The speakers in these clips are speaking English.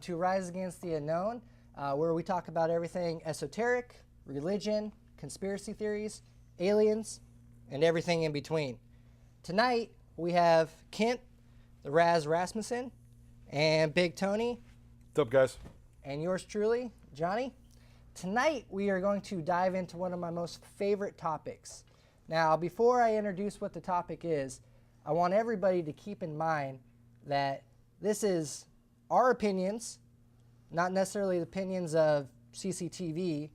to Rise Against the Unknown, where we talk about everything esoteric, religion, conspiracy theories, aliens, and everything in between. Tonight, we have Kent, the Raz Rasmussen, and Big Tony. What's up, guys? And yours truly, Johnny. Tonight, we are going to dive into one of my most favorite topics. Now, before I introduce what the topic is, I want everybody to keep in mind that this is our opinions, not necessarily the opinions of CCTV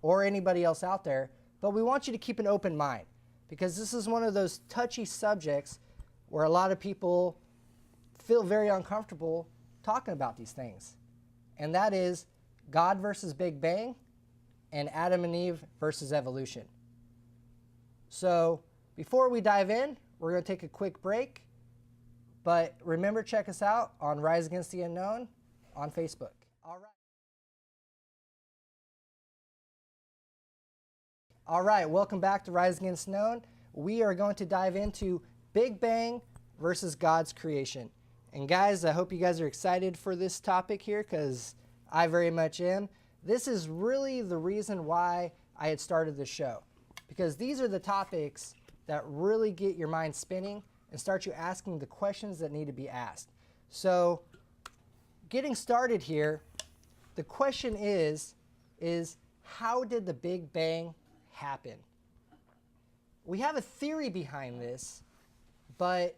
or anybody else out there, but we want you to keep an open mind because this is one of those touchy subjects where a lot of people feel very uncomfortable talking about these things. And that is God versus Big Bang and Adam and Eve versus evolution. So before we dive in, we're going to take a quick break. But remember, check us out on Rise Against the Unknown on Facebook. All right, welcome back to Rise Against the Unknown. We are going to dive into Big Bang versus God's creation. And guys, I hope you guys are excited for this topic here because I very much am. This is really the reason why I had started the show, because these are the topics that really get your mind spinning and start you asking the questions that need to be asked. So getting started here, the question is how did the Big Bang happen? We have a theory behind this, but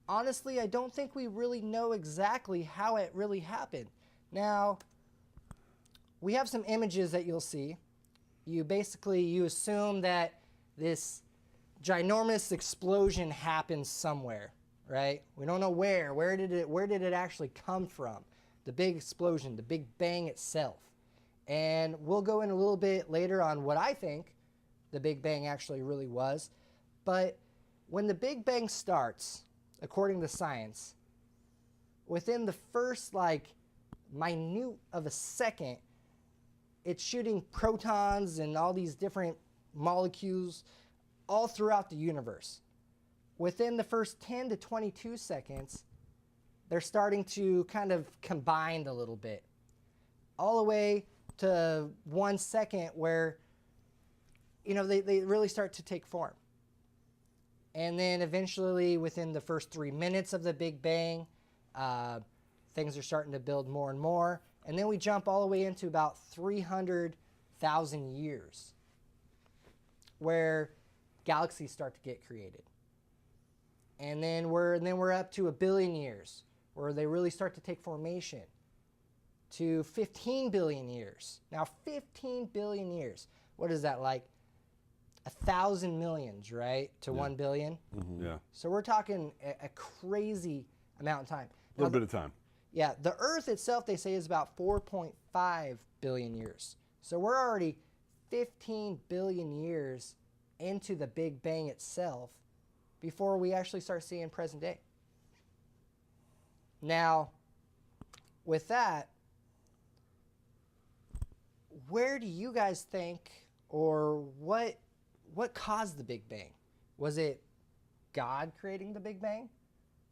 honestly, I don't think we really know exactly how it really happened. Now, we have some images that you'll see. You assume that this ginormous explosion happened somewhere, right? We don't know where. Where did it actually come from? The big explosion, the Big Bang itself. And we'll go in a little bit later on what I think the Big Bang actually really was. But when the Big Bang starts, according to science, within the first minute of a second, it's shooting protons and all these different molecules all throughout the universe. Within the first 10 to 22 seconds, they're starting to kind of combine a little bit, all the way to 1 second where they really start to take form. And then eventually within the first 3 minutes of the Big Bang, things are starting to build more and more. And then we jump all the way into about 300,000 years where galaxies start to get created. And then we're up to 1 billion years where they really start to take formation, to 15 billion years. Now 15 billion years, what is that, like 1,000 millions, right, to 1 billion? Mm-hmm. Yeah. So we're talking a crazy amount of time. A little bit of time. Yeah, the Earth itself, they say, is about 4.5 billion years. So we're already 15 billion years into the Big Bang itself before we actually start seeing present day. Now, with that, where do you guys think, or what caused the Big Bang? Was it God creating the Big Bang?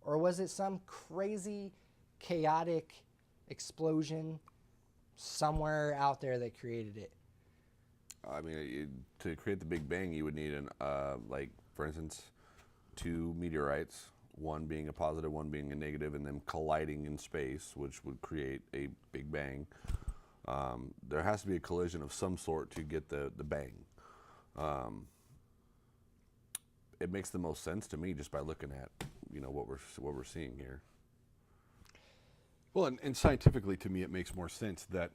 Or was it some crazy, chaotic explosion somewhere out there that created it? I mean, to create the Big Bang, you would need for instance, 2 meteorites, one being a positive, one being a negative, and them colliding in space, which would create a Big Bang. There has to be a collision of some sort to get the bang. It makes the most sense to me just by looking at what we're seeing here. Well, and scientifically, to me, it makes more sense that,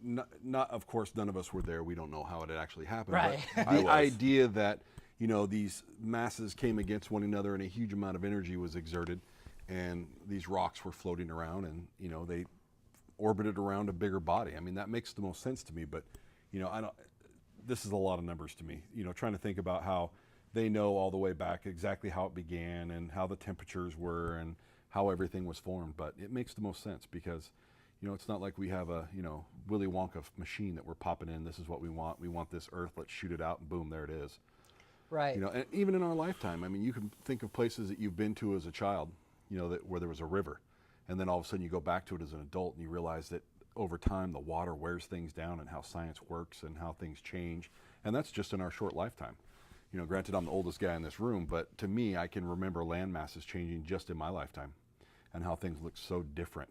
not of course, none of us were there. We don't know how it actually happened. Right. But the idea that, these masses came against one another and a huge amount of energy was exerted, and these rocks were floating around, and, they orbited around a bigger body. I mean, that makes the most sense to me. But, this is a lot of numbers to me. Trying to think about how they know all the way back exactly how it began and how the temperatures were and how everything was formed. But it makes the most sense because, it's not like we have a, Willy Wonka machine that we're popping in. This is what we want. We want this Earth. Let's shoot it out, and boom, there it is. Right. And even in our lifetime, I mean, you can think of places that you've been to as a child, where there was a river, and then all of a sudden you go back to it as an adult and you realize that over time the water wears things down and how science works and how things change. And that's just in our short lifetime. You know, granted, I'm the oldest guy in this room, but to me, I can remember land masses changing just in my lifetime and how things look so different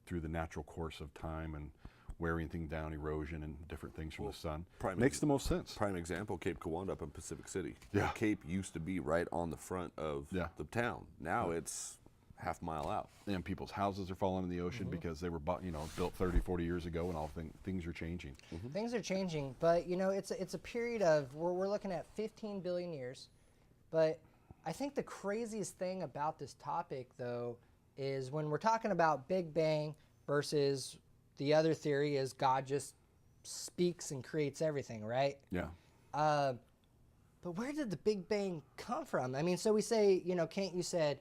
through the natural course of time and wearing things down, erosion, and different things from the sun. Makes the most sense. Prime example, Cape Kiwanda up in Pacific City. Yeah. The Cape used to be right on the front of Yeah. the town. Now it's half mile out. And people's houses are falling in the ocean because they were built 30, 40 years ago, and all things are changing. Things are changing, but you know, it's a period of we're looking at 15 billion years. But I think the craziest thing about this topic, though, is when we're talking about Big Bang versus the other theory is God just speaks and creates everything, right? Yeah. But where did the Big Bang come from? I mean, so we say, you know, Kent, you said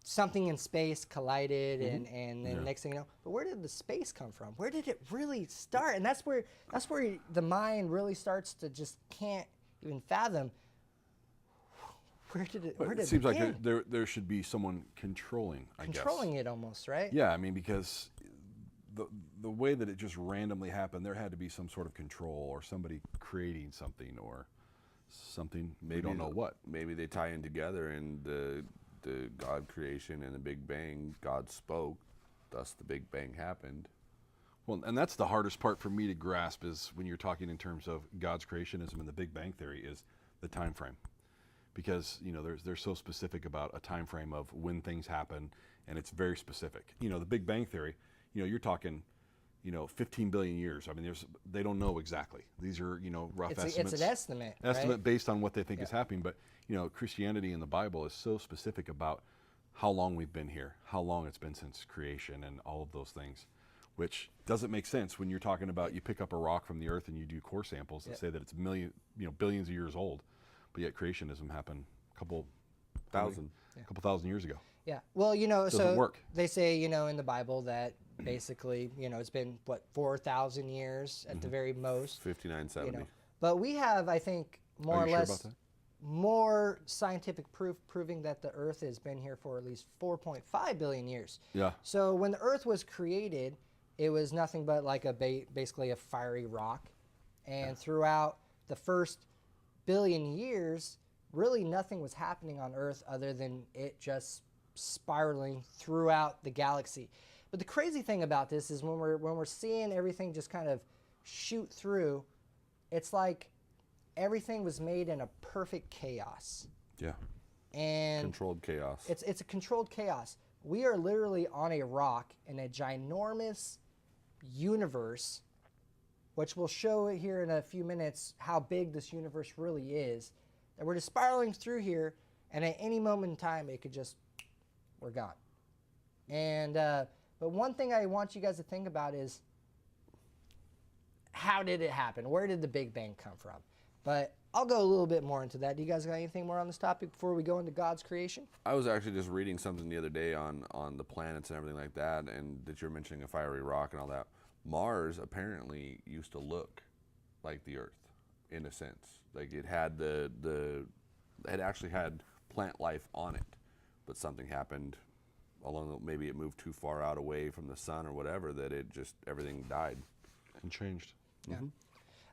something in space collided, and then next thing you know, but where did the space come from? Where did it really start? And that's where the mind really starts to just can't even fathom. Where did it? Where did It seems begin? like there should be someone controlling, I guess. Controlling it almost, right? Yeah, I mean, because the way that it just randomly happened, there had to be some sort of control or somebody creating something or something. They don't know what. Maybe they tie in together, and the God creation and the Big Bang, God spoke, thus the Big Bang happened. Well, and that's the hardest part for me to grasp is when you're talking in terms of God's creationism and the Big Bang theory is the time frame. Because, you know, they're so specific about a time frame of when things happen, and it's very specific. You know, the Big Bang theory, you know, you're talking, you know, 15 billion years. I mean, they don't know exactly. These are, you know, rough estimates. It's an estimate. Estimate right? based on what they think is happening. But, you know, Christianity in the Bible is so specific about how long we've been here, how long it's been since creation, and all of those things, which doesn't make sense when you're talking about you pick up a rock from the earth and you do core samples that say that it's billions of years old, but yet creationism happened a couple thousand years ago. Yeah. Well, you know, Doesn't so work. they say, you know, in the Bible that basically, you know, it's been what 4,000 years at the very most. 5970. You know, but we have, I think, more Are or you sure less about that? more scientific proof proving that the Earth has been here for at least 4.5 billion years. Yeah. So when the Earth was created, it was nothing but like basically a fiery rock, and throughout the first billion years, really nothing was happening on Earth other than it just spiraling throughout the galaxy. But the crazy thing about this is when we're seeing everything just kind of shoot through, it's like everything was made in a perfect chaos. Yeah. And Controlled chaos. it's a controlled chaos. We are literally on a rock in a ginormous universe, which we'll show here in a few minutes how big this universe really is. That we're just spiraling through here, and at any moment in time, it could just, we're gone. And but one thing I want you guys to think about is, how did it happen? Where did the Big Bang come from? But I'll go a little bit more into that. Do you guys got anything more on this topic before we go into God's creation? I was actually just reading something the other day on the planets and everything like that, and that you're mentioning a fiery rock and all that. Mars apparently used to look like the Earth, in a sense. Like it had it actually had plant life on it, but something happened maybe it moved too far out away from the sun or whatever, that everything died. And changed. Yeah.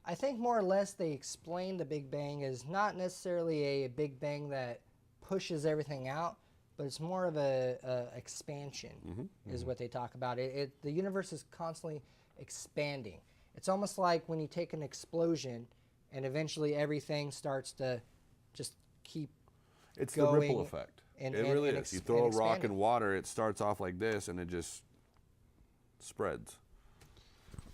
I think more or less they explain the Big Bang as not necessarily a Big Bang that pushes everything out, but it's more of a expansion is what they talk about. The universe is constantly expanding. It's almost like when you take an explosion and eventually everything starts to just keep It's going the ripple effect. and- It and- really and is. You ex- throw a and rock expanding. in water, it starts off like this, and it just spreads.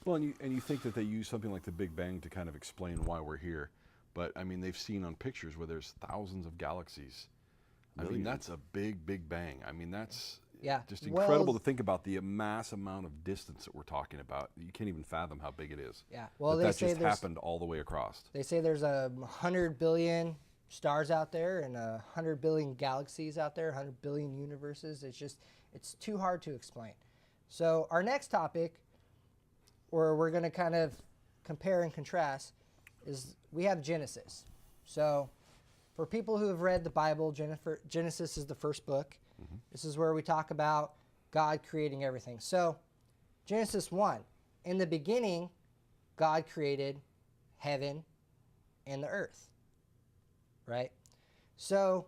Well, and you think that they use something like the Big Bang to kind of explain why we're here, but I mean they've seen on pictures where there's thousands of galaxies. I mean that's a big bang. I mean that's just incredible to think about the mass amount of distance that we're talking about. You can't even fathom how big it is. Yeah. Well, that they say just there's happened all the way across. They say there's 100 billion stars out there and 100 billion galaxies out there, 100 billion universes. It's too hard to explain. So our next topic, where we're going to kind of compare and contrast, is we have Genesis. So for people who have read the Bible, Genesis is the first book. This is where we talk about God creating everything. So, Genesis 1, in the beginning, God created heaven and the earth, right? So,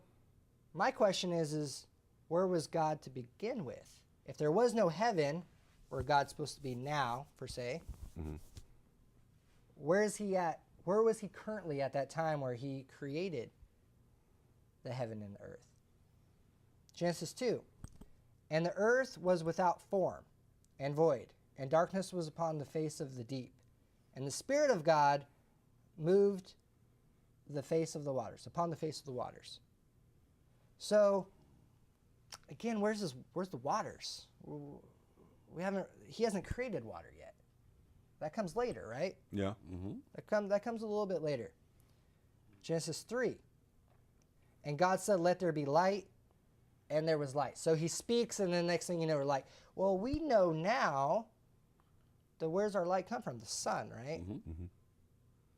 my question is where was God to begin with? If there was no heaven, where God's supposed to be now, per se, where is he at? Where was he currently at that time where he created the heaven and the earth? Genesis 2. And the earth was without form and void, and darkness was upon the face of the deep. And the Spirit of God moved the face of the waters, upon the face of the waters. So, again, where's the waters? He hasn't created water yet. That comes later, right? Yeah. That comes a little bit later. Genesis 3. And God said, let there be light, and there was light. So he speaks, and then next thing you know, we're like, well, we know now that where's our light come from? The sun, right?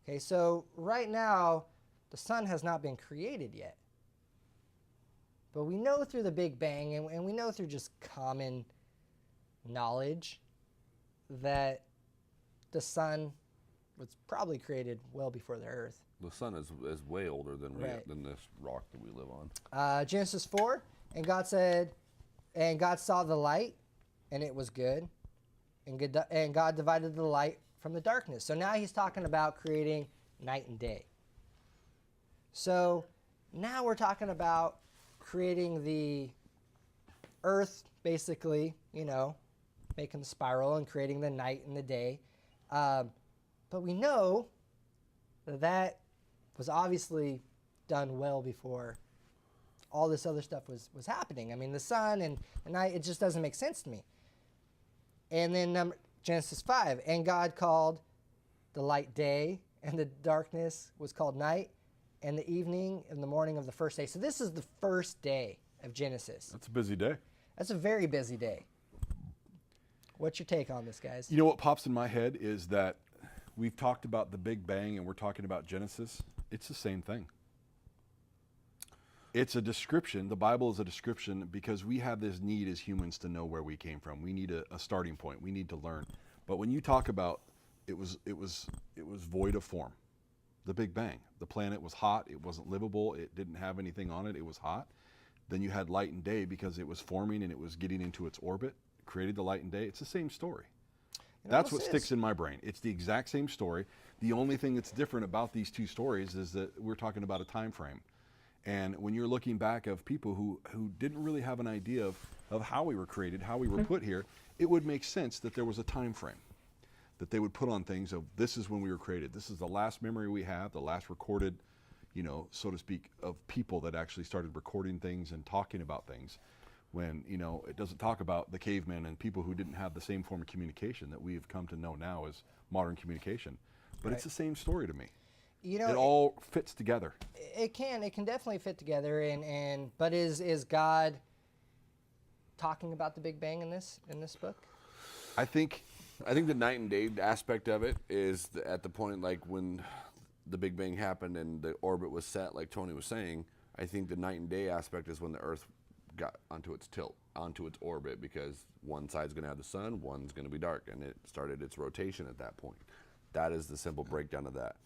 Okay, so right now, the sun has not been created yet. But we know through the Big Bang, and we know through just common knowledge, that the sun was probably created well before the earth. The sun is way older than Right. than this rock that we live on. Genesis 4, and God saw the light, and it was good. And God divided the light from the darkness. So now he's talking about creating night and day. So now we're talking about creating the earth, basically, making the spiral and creating the night and the day. But we know that was obviously done well before all this other stuff was happening. I mean, the sun and the night, it just doesn't make sense to me. And then Genesis 5, and God called the light day, and the darkness was called night, and the evening and the morning of the first day. So this is the first day of Genesis. That's a busy day. That's a very busy day. What's your take on this, guys? You know what pops in my head is that we've talked about the Big Bang and we're talking about Genesis. It's the same thing. It's a description. The Bible is a description because we have this need as humans to know where we came from. We need a starting point. We need to learn. But when you talk about it was void of form. The Big Bang. The planet was hot. It wasn't livable. It didn't have anything on it. It was hot. Then you had light and day because it was forming and it was getting into its orbit. Created the light and day. It's the same story. That's what sticks in my brain. It's the exact same story. The only thing that's different about these two stories is that we're talking about a time frame. And when you're looking back of people who didn't really have an idea of how we were created, how we were put here, it would make sense that there was a time frame that they would put on things of this is when we were created. This is the last memory we have, the last recorded, so to speak, of people that actually started recording things and talking about things. When, it doesn't talk about the cavemen and people who didn't have the same form of communication that we have come to know now as modern communication. But It's the same story to me. It all fits together. It can definitely fit together, but is God talking about the Big Bang in this book? I think the night and day aspect of it is at the point like when the Big Bang happened and the orbit was set, like Tony was saying. I think the night and day aspect is when the Earth got onto its tilt, onto its orbit, because one side's going to have the sun, one's going to be dark, and it started its rotation at that point. That is the simple breakdown of that.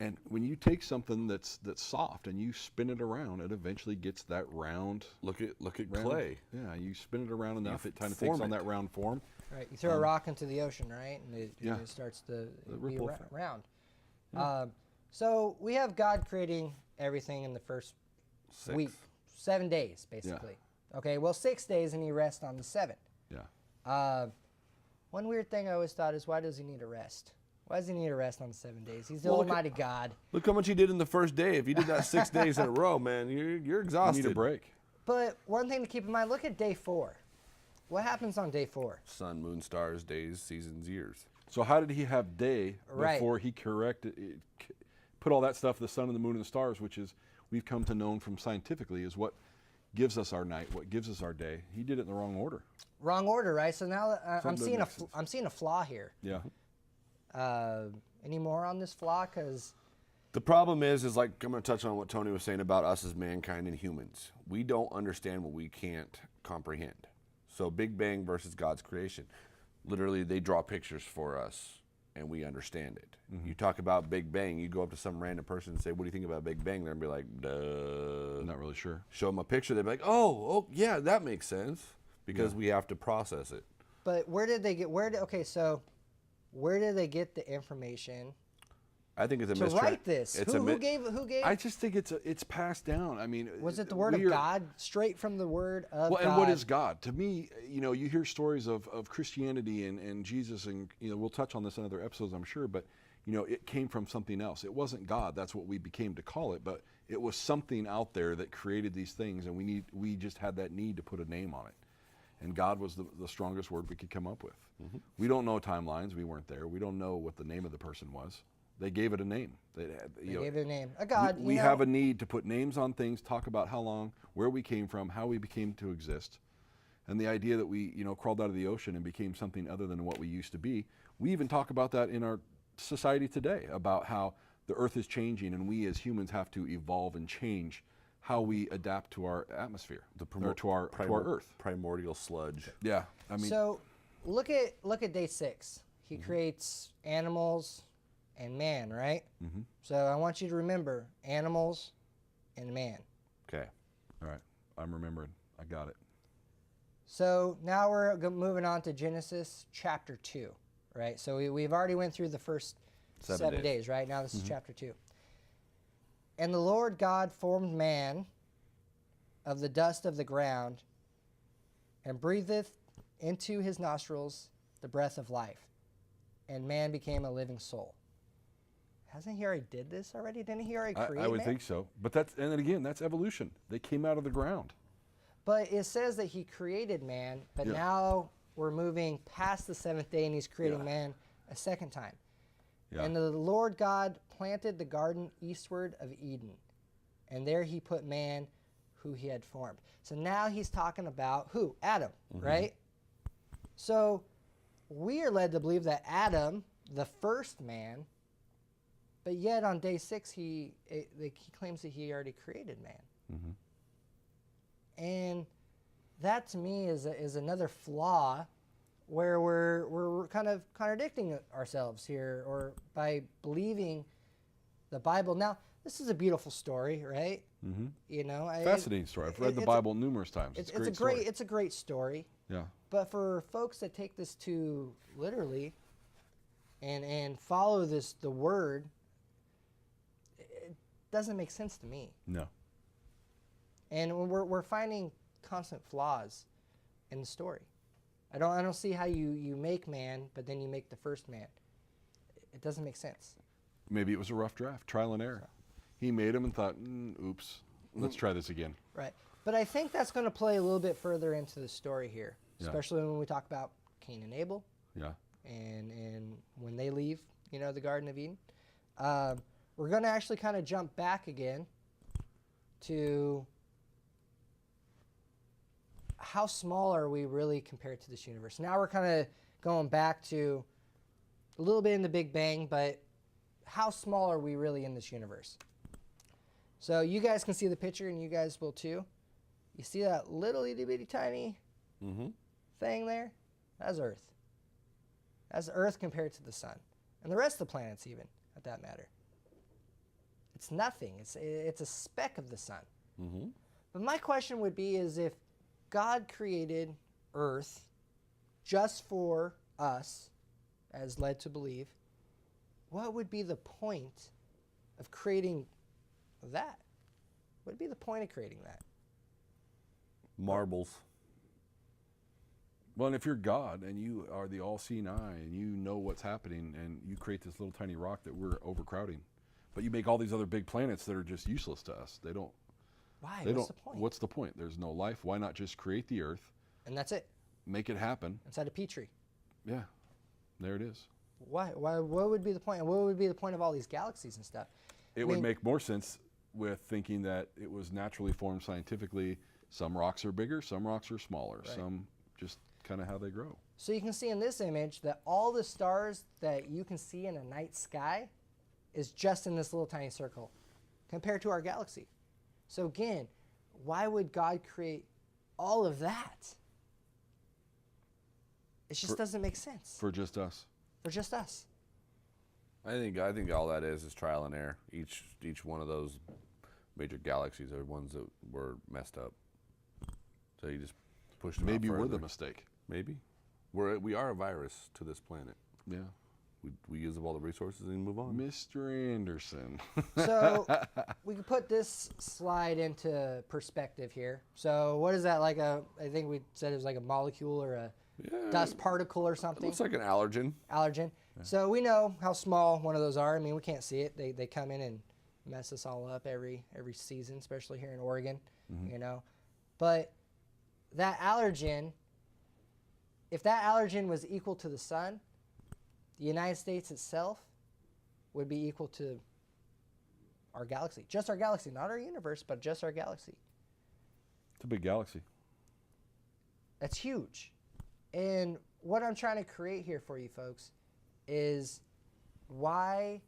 And when you take something that's soft and you spin it around, it eventually gets that round. Look at round, clay. Yeah, you spin it around enough, it kind of form takes on it. that round form. Right. You throw a rock into the ocean, right, and it starts to be ripple effect. round. So we have God creating everything in the first week, 7 days, basically. Okay, well, 6 days, and he rests on the 7th. Yeah. One weird thing I always thought is, why does he need a rest? Why does he need a rest on 7 days? He's the Almighty God. Look how much he did in the first day. If you did that 6 days in a row, man, you're exhausted. You need a break. But one thing to keep in mind, look at day 4. What happens on day 4? Sun, moon, stars, days, seasons, years. So how did he have day before he put all that stuff, the sun and the moon and the stars, which is we've come to know from scientifically is what gives us our night, what gives us our day. He did it in the wrong order. Wrong order, right? So now I'm doesn't make sense. I'm seeing a flaw here. Yeah. Any more on this flaw? Because The problem is like I'm going to touch on what Tony was saying about us as mankind and humans. We don't understand what we can't comprehend. So Big Bang versus God's creation. Literally, they draw pictures for us, and we understand it. You talk about Big Bang, you go up to some random person and say, "What do you think about Big Bang?" They're gonna be like, "Duh." Not really sure. Show them a picture, they'd be like, "Oh, yeah, that makes sense," because we have to process it. But so where did they get the information I think it's a to write this? Who gave? I just think it's passed down. I mean, Was it the word of God, straight from the word of God? And what is God? To me, you hear stories of Christianity and Jesus, and we'll touch on this in other episodes, I'm sure, but it came from something else. It wasn't God. That's what we became to call it, but it was something out there that created these things, and we just had that need to put a name on it. And God was the strongest word we could come up with. We don't know timelines. We weren't there. We don't know what the name of the person was. They gave it a name. They gave it a name. A God. We have a need to put names on things, talk about how long, where we came from, how we became to exist. And the idea that we, crawled out of the ocean and became something other than what we used to be. We even talk about that in our society today, about how the earth is changing and we as humans have to evolve and change how we adapt to our atmosphere, to our earth. Primordial sludge. Yeah, I mean. So, look at day 6. He creates animals and man, right? So I want you to remember animals and man. Okay. All right, I'm remembering. I got it. So now we're moving on to Genesis chapter 2, right? So we've already went through the first 7 days, right? Now this is chapter 2. And the Lord God formed man of the dust of the ground and breatheth into his nostrils the breath of life. And man became a living soul. Hasn't he already did this already? Didn't he already create I would man? think so. But that's evolution. They came out of the ground. But it says that he created man, but Yeah. now we're moving past the 7th day and he's creating man a second time. Yeah. And the Lord God planted the garden eastward of Eden, and there he put man who he had formed. So now he's talking about who? Adam, right? So we are led to believe that Adam, the first man, but yet on day 6 he claims that he already created man. And that to me is another flaw where we're kind of contradicting ourselves here, or by believing the Bible. Now, this is a beautiful story, right? Fascinating story. I've read the Bible numerous times. It's a great story. Yeah. But for folks that take this too literally and follow the word, it doesn't make sense to me. No. And we're finding constant flaws in the story. I don't see how you make man, but then you make the first man. It doesn't make sense. Maybe it was a rough draft, trial and error. He made him and thought, oops, let's try this again. Right. But I think that's going to play a little bit further into the story here, Yeah. especially when we talk about Cain and Abel, Yeah. and when they leave, the Garden of Eden. We're going to actually kind of jump back again to how small are we really compared to this universe? Now we're kind of going back to a little bit in the Big Bang, but how small are we really in this universe? So you guys can see the picture, and you guys will too. You see that little itty bitty tiny thing there? That's Earth. That's Earth compared to the sun, and the rest of the planets even, at that matter. It's nothing. It's a speck of the sun. But my question would be is if God created Earth just for us, as led to believe, what would be the point of creating that? What would be the point of creating that? Marbles. Well, and if you're God and you are the all-seeing eye and you know what's happening and you create this little tiny rock that we're overcrowding, but you make all these other big planets that are just useless to us. They don't. Why? They What's don't. the point? What's the point? There's no life. Why not just create the Earth, And that's it. make it happen? Inside a petri. Yeah, there it is. Why? What would be the point? And what would be the point of all these galaxies and stuff? It would make more sense with thinking that it was naturally formed scientifically. Some rocks are bigger, some rocks are smaller, Right. some just kind of how they grow. So you can see in this image that all the stars that you can see in a night sky is just in this little tiny circle compared to our galaxy. So again, why would God create all of that It just doesn't make sense For just us. for just us. I think all that is trial and error. Each one of those major galaxies are ones that were messed up. So you just push them Maybe out we're the further. mistake. Maybe we are a virus to this planet. Yeah. We use up all the resources and move on. Mr. Anderson. So we can put this slide into perspective here. So what is that, like I think we said it was like a molecule or a dust particle or It something? looks like an allergen. Allergen. So we know how small one of those are. I mean, we can't see it. They come in and mess us all up every season, especially here in Oregon, you know. But that allergen, if that allergen was equal to the sun, the United States itself would be equal to our galaxy. Just our galaxy, not our universe, but just our galaxy. It's a big galaxy. That's huge. And what I'm trying to create here for you folks is why,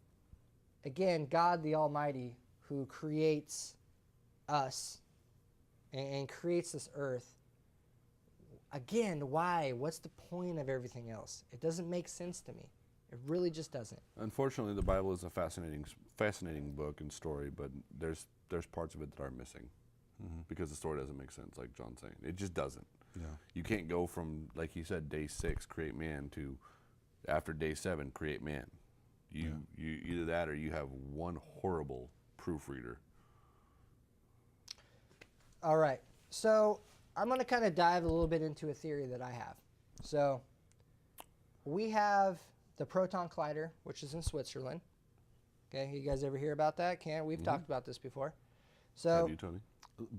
again, God the Almighty, who creates us and creates this earth, again, why? What's the point of everything else? It doesn't make sense to me. It really just doesn't. Unfortunately, the Bible is a fascinating book and story, but there's parts of it that are missing because the story doesn't make sense, like John's saying. It just doesn't. Yeah. You can't go from, like he said, day 6, create man, to after day 7, create man. You either that or you have one horrible proofreader. All right. So I'm going to kind of dive a little bit into a theory that I have. So we have the Proton Collider, which is in Switzerland. Okay, you guys ever hear about that? We've talked about this before. So Have you, Tony?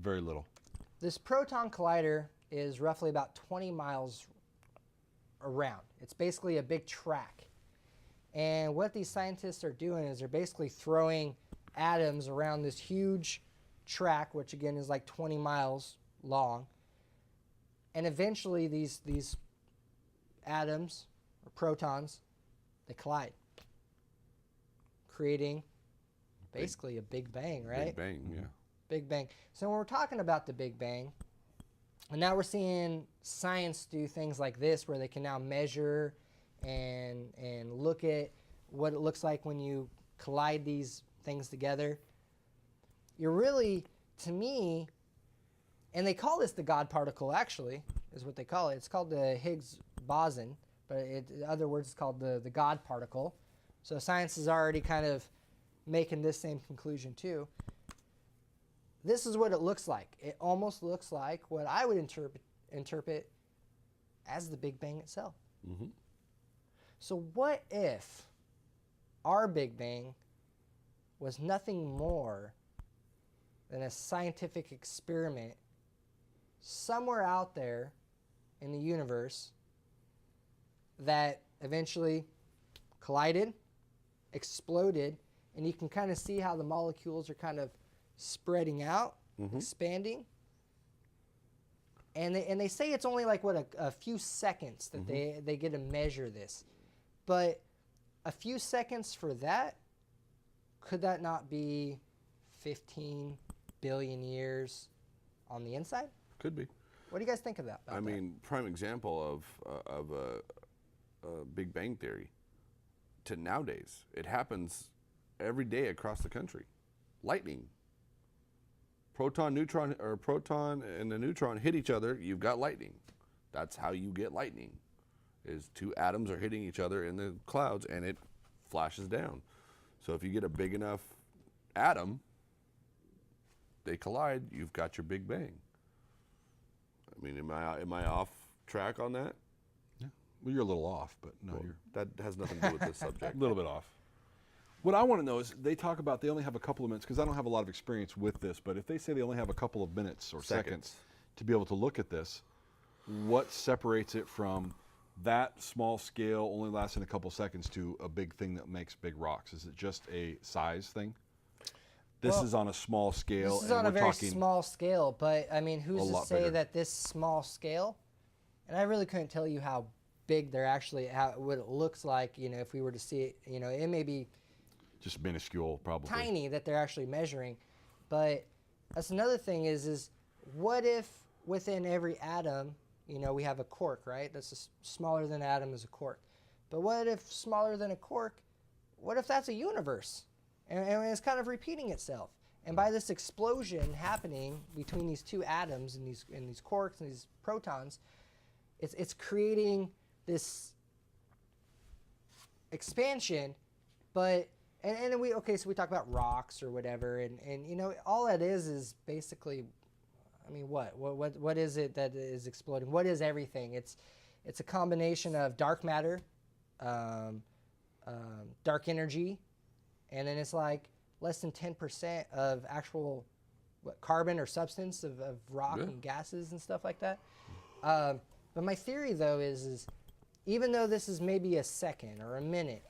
Very little. this Proton Collider is roughly about 20 miles around. It's basically a big track. And what these scientists are doing is they're basically throwing atoms around this huge track, which again is like 20 miles long. And eventually these atoms, or protons, they collide, creating basically a Big Bang, right? Big Bang, yeah. Big Bang. So when we're talking about the Big Bang, and now we're seeing science do things like this where they can now measure and look at what it looks like when you collide these things together. You're really, to me, and they call this the God particle actually, is what they call it. It's called the Higgs boson, but in other words, it's called the God particle. So science is already kind of making this same conclusion too. This is what it looks like. It almost looks like what I would interpret as the Big Bang itself. Mm-hmm. So what if our Big Bang was nothing more than a scientific experiment somewhere out there in the universe that eventually collided, exploded, and you can kind of see how the molecules are kind of spreading out, expanding. And they say it's only like, what, a few seconds that they get to measure this. But a few seconds for that, could that not be 15 billion years on the inside? Could be. What do you guys think of that? I mean, prime example of a Big Bang theory to nowadays. It happens every day across the country. Lightning. Proton and the neutron hit each other, you've got lightning. That's how you get lightning, is 2 atoms are hitting each other in the clouds and it flashes down. So if you get a big enough atom, they collide, you've got your Big Bang. I mean, am I off track on that? Yeah. Well, you're a little off, but no, you're That has nothing to do with this subject. a little bit off. What I want to know is they talk about they only have a couple of minutes, because I don't have a lot of experience with this, but if they say they only have a couple of minutes or seconds to be able to look at this, what separates it from that small scale only lasting a couple seconds to a big thing that makes big rocks? Is it just a size thing? This is on a small scale. This is and on a we're very talking small scale, but I mean, who's a to lot say bigger. that this small scale, and I really couldn't tell you how big they're actually, what it looks like, you know, if we were to see it, you know, it may be just minuscule, probably. tiny that they're actually measuring. But that's another thing is what if within every atom you know, we have a quark, right? That's smaller than an atom is a quark. But what if smaller than a quark, what if that's a universe? And it's kind of repeating itself. And by this explosion happening between these two atoms and these quarks and these protons, it's creating this expansion. But and then so we talk about rocks or whatever, and you know, all that is basically, I mean, what is it that is exploding? What is everything? It's a combination of dark matter, dark energy, and then it's like less than 10% of actual carbon or substance of rock and gases and stuff like that. But my theory, though, is even though this is maybe a second or a minute,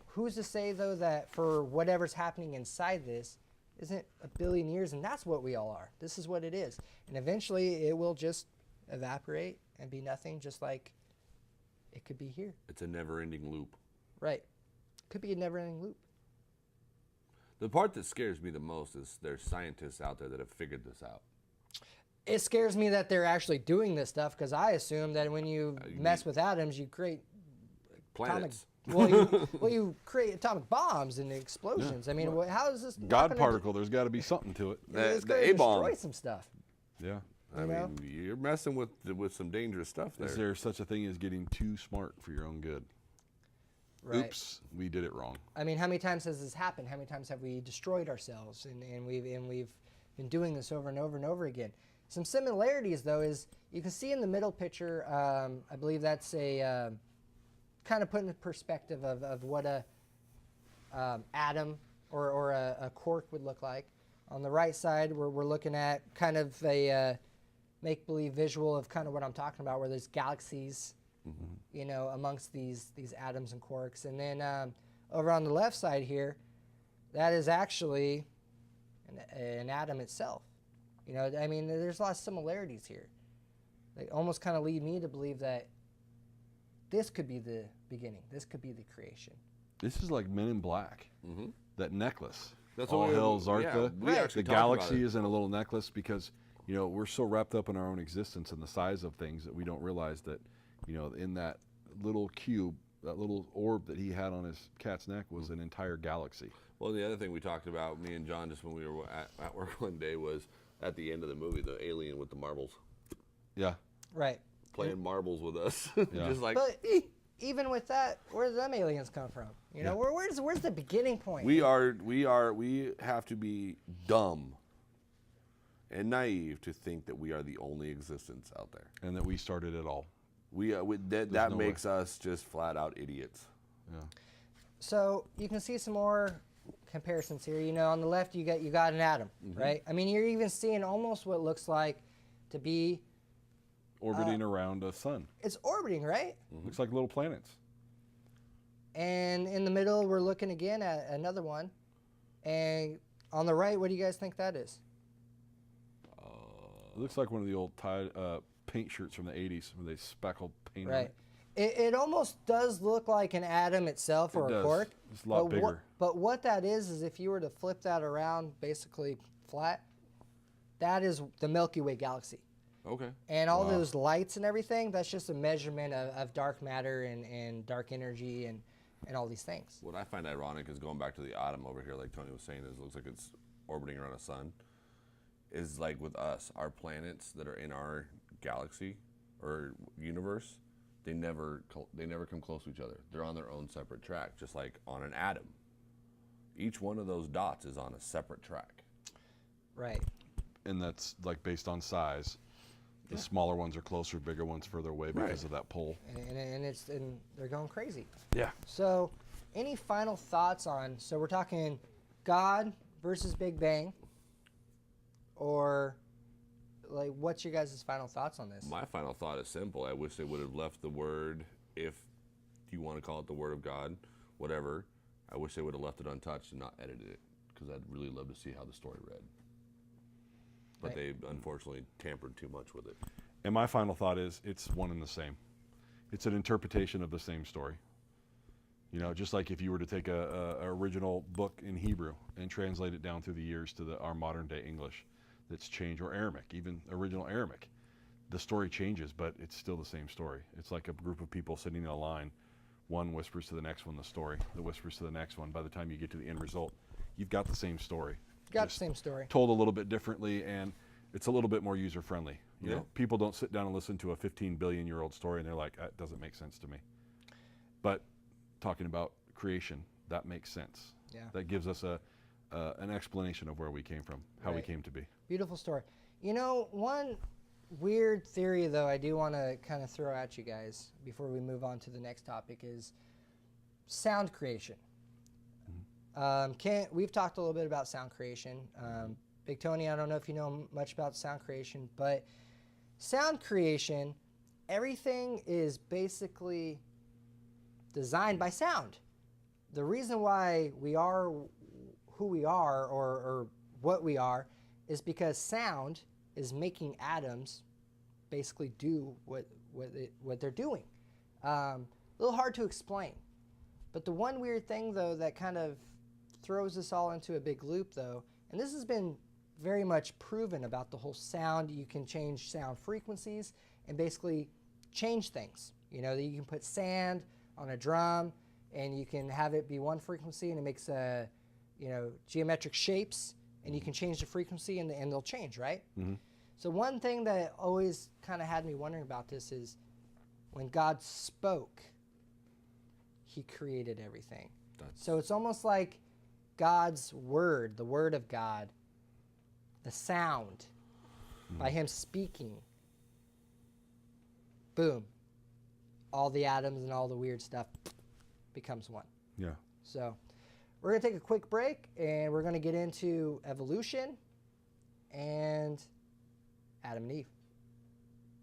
who's to say, though, that for whatever's happening inside this isn't a billion years, and that's what we all are. This is what it is. And eventually it will just evaporate and be nothing, just like it could be here. It's a never-ending loop. Right. Could be a never-ending loop. The part that scares me the most is there's scientists out there that have figured this out. It scares me that they're actually doing this stuff, because I assume that when you mess with atoms, you create Planets. you create atomic bombs and explosions. I mean, how is this? God particle, there's got to be something to it. It's The going to A-bomb. destroy some stuff. Yeah. I mean, you're messing with some dangerous stuff there. Is there such a thing as getting too smart for your own good? Right. Oops, we did it wrong. I mean, how many times has this happened? How many times have we destroyed ourselves? And we've been doing this over and over and over again. Some similarities, though, is you can see in the middle picture. I believe that's a kind of put in perspective of what a atom or a quark would look like. On the right side, we're looking at kind of a make-believe visual of kind of what I'm talking about, where there's galaxies, you know, amongst these atoms and quarks. And then over on the left side here, that is actually an atom itself. You know, I mean, there's a lot of similarities here. They almost kind of lead me to believe that this could be the beginning. This could be the creation. This is like Men in Black. That necklace. That's All what we- hail Zarka. yeah, we actually The talked about galaxy it. is in a little necklace because, you know, we're so wrapped up in our own existence and the size of things that we don't realize that, you know, in that little cube, that little orb that he had on his cat's neck was an entire galaxy. Well, the other thing we talked about, me and John, just when we were at work one day, was at the end of the movie, the alien with the marbles, Yeah. Right. playing marbles with us. Yeah. Just like, But even with that, where do them aliens come from? You know, where's the beginning point? we have to be dumb and naive to think that we are the only existence out there. And that we started it all. That no makes us just flat out idiots. Yeah. So you can see some more comparisons here. You know, on the left you got an atom, right? I mean, you're even seeing almost what looks like to be Orbiting around a sun. it's orbiting, right? Looks like little planets. And in the middle we're looking again at another one. And on the right, what do you guys think that is? It looks like one of the old paint shirts from the 80s where they speckled paint on Right. it. It almost does look like an atom itself or It a does. quark. It's a lot but bigger. But what that is if you were to flip that around basically flat, that is the Milky Way galaxy. Okay. And all those lights and everything, that's just a measurement of dark matter and dark energy and all these things. What I find ironic is going back to the atom over here, like Tony was saying, is it looks like it's orbiting around a sun. Is like with us, our planets that are in our galaxy or universe, they never come close to each other. They're on their own separate track, just like on an atom. Each one of those dots is on a separate track. Right. And that's like based on size. The smaller ones are closer, bigger ones further away because of that pull. And they're going crazy. Yeah. So, any final thoughts on? So we're talking God versus Big Bang, or like, what's your guys' final thoughts on this? My final thought is simple. I wish they would have left the word, if you want to call it the word of God, whatever. I wish they would have left it untouched and not edited it, because I'd really love to see how the story read. But they unfortunately tampered too much with it. And my final thought is it's one and the same. It's an interpretation of the same story. You know, just like if you were to take a original book in Hebrew and translate it down through the years to our modern day English that's changed, or Aramaic, even original Aramaic. the story changes, but it's still the same story. It's like a group of people sitting in a line. One whispers to the next one the story, that whispers to the next one. By the time you get to the end result, you've got the same story. Got Just the same story. told a little bit differently, and it's a little bit more user-friendly. You Yeah. know, people don't sit down and listen to a 15 billion-year-old story, and they're like, that doesn't make sense to me. But talking about creation, that makes sense. Yeah. That gives us an explanation of where we came from, how we Right. came to be. Beautiful story. You know, one weird theory, though, I do want to kind of throw at you guys before we move on to the next topic is sound creation. We've talked a little bit about sound creation. Big Tony, I don't know if you know much about sound creation, but sound creation, everything is basically designed by sound. The reason why we are who we are or what we are is because sound is making atoms basically do what they're doing. A little hard to explain. But the one weird thing, though, that kind of throws us all into a big loop, though, and this has been very much proven about the whole sound. You can change sound frequencies and basically change things. You know, that you can put sand on a drum and you can have it be one frequency and it makes geometric shapes, and you can change the frequency and they'll change, right? Mm-hmm. So one thing that always kind of had me wondering about this is when God spoke, he created everything. So it's almost like God's word, the word of God, the sound, by him speaking, boom, all the atoms and all the weird stuff becomes one. Yeah. So we're going to take a quick break, and we're going to get into evolution and Adam and Eve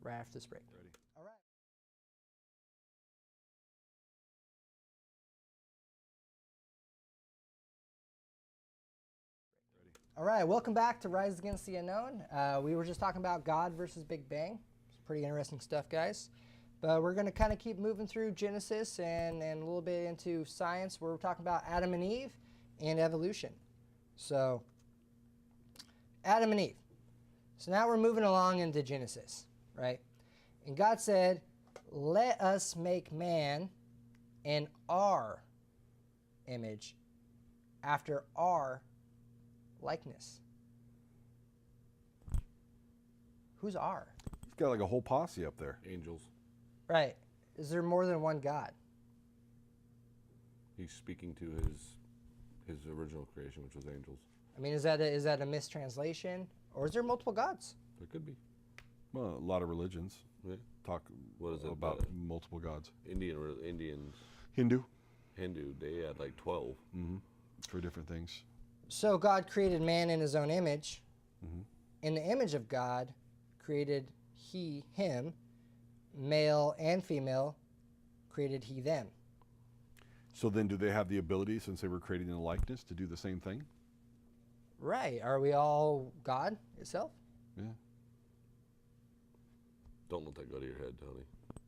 right after this break. Ready. All right. All right, welcome back to Rise Against the Unknown. We were just talking about God versus Big Bang. It's pretty interesting stuff, guys. But we're going to kind of keep moving through Genesis and a little bit into science, where we're talking about Adam and Eve and evolution. So, Adam and Eve. So now we're moving along into Genesis, right? And God said, let us make man in our image, after our likeness. Who's our? He's got like a whole posse up there. Angels. Right. Is there more than one God? He's speaking to his original creation, which was angels. I mean, is that a mistranslation? Or is there multiple gods? There could be. Well, a lot of religions Yeah. talk What is it, about multiple gods. Indians, Hindu, Hindu, they had like 12. for different things. So God created man in his own image. In the image of God created he him. Male and female created he them. So then do they have the ability, since they were created in a likeness, to do the same thing? Right. Are we all God itself? Yeah. Don't let that go to your head, Tony.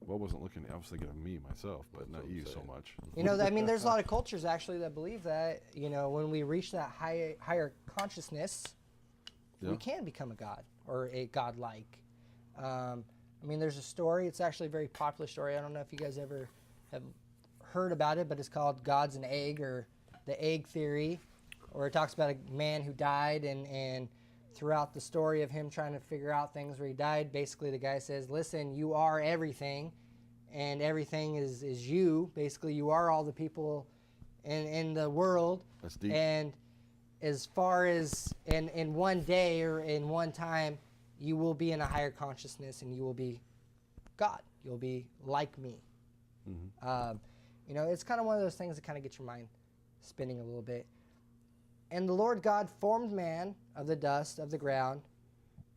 Well, I was thinking of me, myself, but That's not what I'm you so saying. much. You know, I mean, there's a lot of cultures actually that believe that, you know, when we reach that higher consciousness, we Yeah. can become a god or a godlike. I mean, there's a story. It's actually a very popular story. I don't know if you guys ever have heard about it, but it's called God's an Egg, or the egg theory, or it talks about a man who died, and throughout the story of him trying to figure out things where he died, basically the guy says, listen, you are everything, and everything is you. Basically, you are all the people in the world. That's deep. And as far as in one day or in one time, you will be in a higher consciousness and you will be God. You'll be like me. You know, it's kind of one of those things that kind of gets your mind spinning a little bit. And the Lord God formed man of the dust of the ground.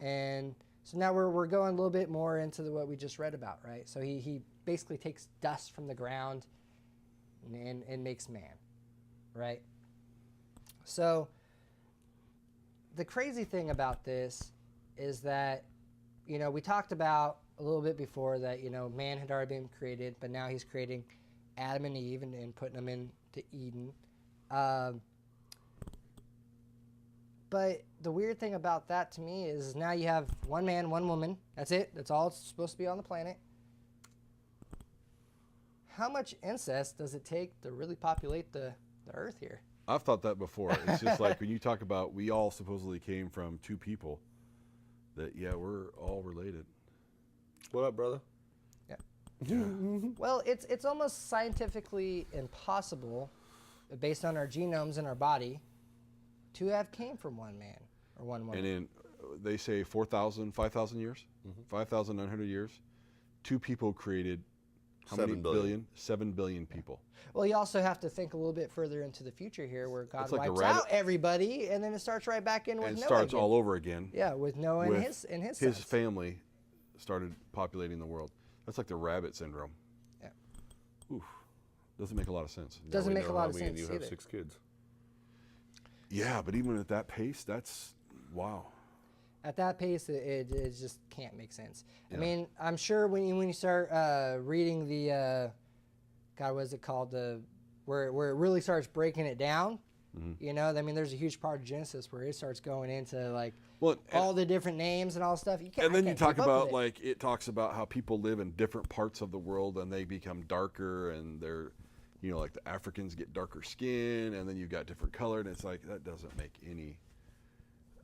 And so now we're going a little bit more into what we just read about, right? So he basically takes dust from the ground and makes man, right? So the crazy thing about this is that, you know, we talked about a little bit before that, you know, man had already been created, but now he's creating Adam and Eve and putting them into Eden. But the weird thing about that to me is now you have one man, one woman. That's it. That's all it's supposed to be on the planet. How much incest does it take to really populate the earth here? I've thought that before. It's just like when you talk about we all supposedly came from two people, that, yeah, we're all related. What up, brother? Well, it's almost scientifically impossible, based on our genomes in our body, to have came from one man or one woman. And in, they say 4,000, 5,000 years, 5,900 years, two people created how 7 many billion. 7 billion people. Well, you also have to think a little bit further into the future here, where God It's like the wipes rabbit- out everybody, and then it starts right back in with And Noah. it starts again. all over again. Yeah, with Noah and with his his sons. family started populating the world. That's like the rabbit syndrome. Yeah. Oof. Doesn't make a lot of sense. Doesn't make a lot of Me and sense you have either. 6 kids. Yeah, but even at that pace, that's wow. At that pace, it just can't make sense. Yeah. I mean, I'm sure when you start reading the, God, what is it called? Where it really starts breaking it down. You know, I mean, there's a huge part of Genesis where it starts going into like Well, all the different names and all stuff. You can't. and then I you can't talk keep up with about it. like it talks about how people live in different parts of the world and they become darker and they're, you know, like the Africans get darker skin and then you've got different color and it's like that doesn't make any.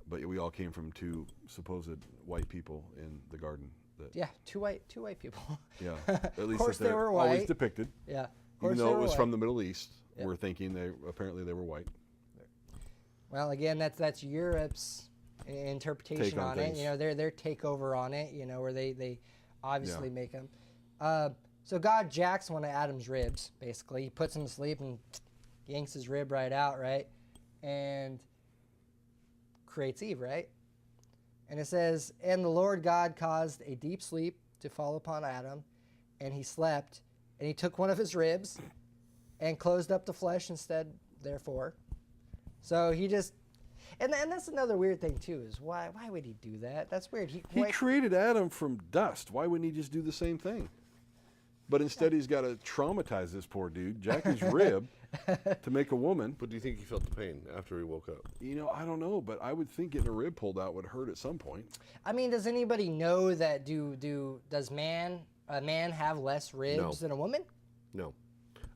But we all came from two supposed white people in the garden. That, Yeah, two white people. yeah. At least course that they they're were always white. depicted. Yeah. Of Even course though they it were was white. from the Middle East, Yep. we're thinking they apparently they were white. Well, again, that's Europe's interpretation Take on on it. things. You know, their takeover on it. You know, where they obviously Yeah. make them. So God jacks one of Adam's ribs. Basically, he puts him to sleep and yanks his rib right out, right, and creates Eve, right. And it says, "And the Lord God caused a deep sleep to fall upon Adam, and he slept, and he took one of his ribs, and closed up the flesh instead. Therefore." So he just, and that's another weird thing too, is why would he do that? That's weird. He why- created Adam from dust. Why wouldn't he just do the same thing? But instead, he's got to traumatize this poor dude, jack his rib, to make a woman. But do you think he felt the pain after he woke up? You know, I don't know, but I would think getting a rib pulled out would hurt at some point. I mean, does anybody know that? Does a man have less ribs than a woman? No.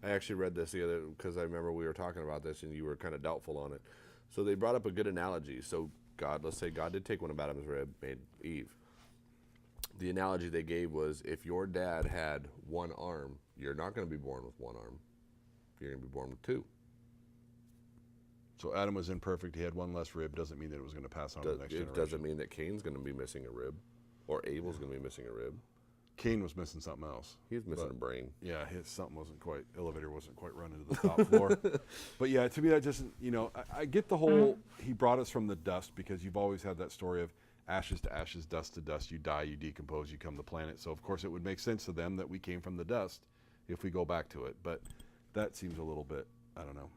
I actually read this the other, because I remember we were talking about this and you were kind of doubtful on it. So they brought up a good analogy. So let's say God did take one of Adam's rib, made Eve. The analogy they gave was, if your dad had one arm, you're not going to be born with one arm. You're going to be born with two. So Adam was imperfect. He had one less rib. Doesn't mean that it was going to pass on to the next It generation. doesn't mean that Cain's going to be missing a rib, or Abel's going to be missing a rib. Cain was missing something else. He's missing a brain. Yeah, something wasn't quite, elevator wasn't quite running to the top floor. But yeah, to me that just, you know, I get the whole, he brought us from the dust, because you've always had that story of ashes to ashes, dust to dust, you die, you decompose, you come to planet. So of course it would make sense to them that we came from the dust if we go back to it. But that seems a little bit, I don't know.